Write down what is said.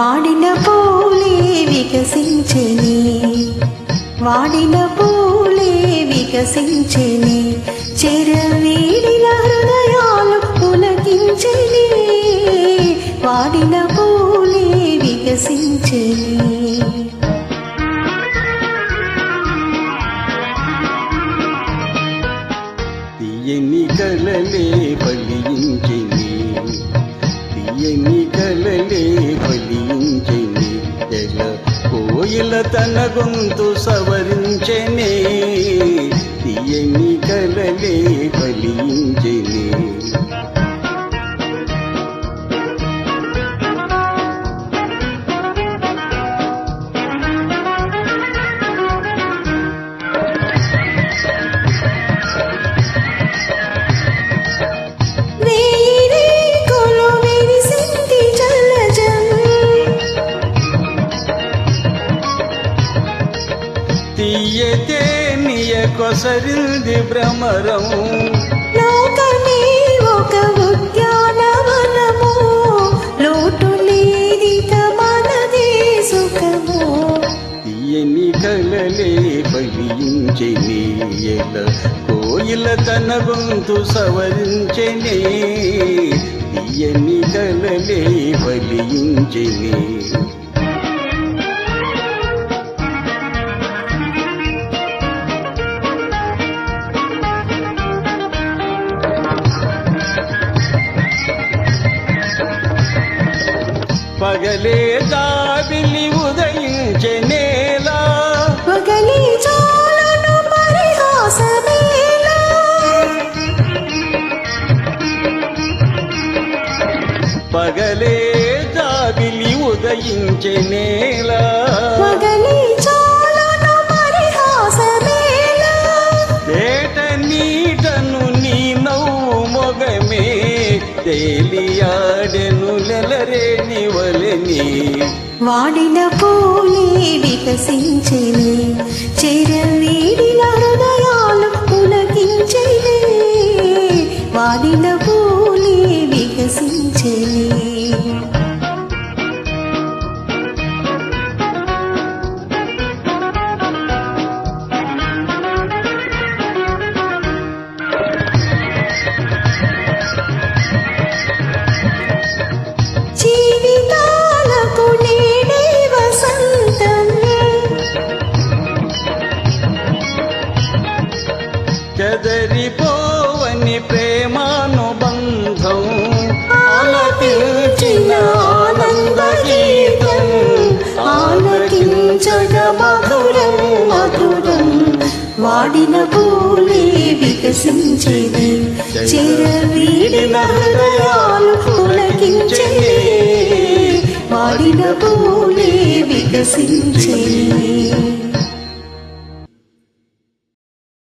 వాడిన పూలే వికసించెని, వాడిన పూలే వికసించెని, చెరవీడిన హృదయాలు పులకించెని, వాడిన పూలే వికసించెని. తీయని కలలే ఫలించెని, తీయని కలలే ఫలించెని, ఎల కోయిల తన గొంతు సవరించెని, తీయని కలలే ఫలించెని. తీయతే నియ కొసరింది భ్రమరం, లోకమే ఒక ఉద్యానవనము, లోటు లేదిక మనదే సుఖము. తీయని కలలే ఫలించెని, ఎల కోయిల తన గొంతు సవరించెని, తీయని కలలే ఫలించెని. పగలే జాబిలి ఉదయించెనేలా, పగలే చాలును పరిహాసమేలా, పగలే జాబిలి ఉదయించెనేలా, పగలే చాలును పరిహాసమేలా, తేట నీటను నీ నవ్వు మొగమే, తేలియాడెను లెలరేని వలెని. వాడిన పూలే వికసించెని, చెరవీడిన హృదయాలు పులకించెని, వాడిన పూలే వికసించెని. జీవితాలకు నేడే వసంతం, చెదరిపోవని ప్రేమానుబంధం, ఆలపించిన ఆనంద గీతం, ఆలకించగ మధురం మధురం. వాడిన పూలే వికసించెని, చెరవీడిన హృదయాలు పులకించెని, వాడిన పూలే వికసించెని.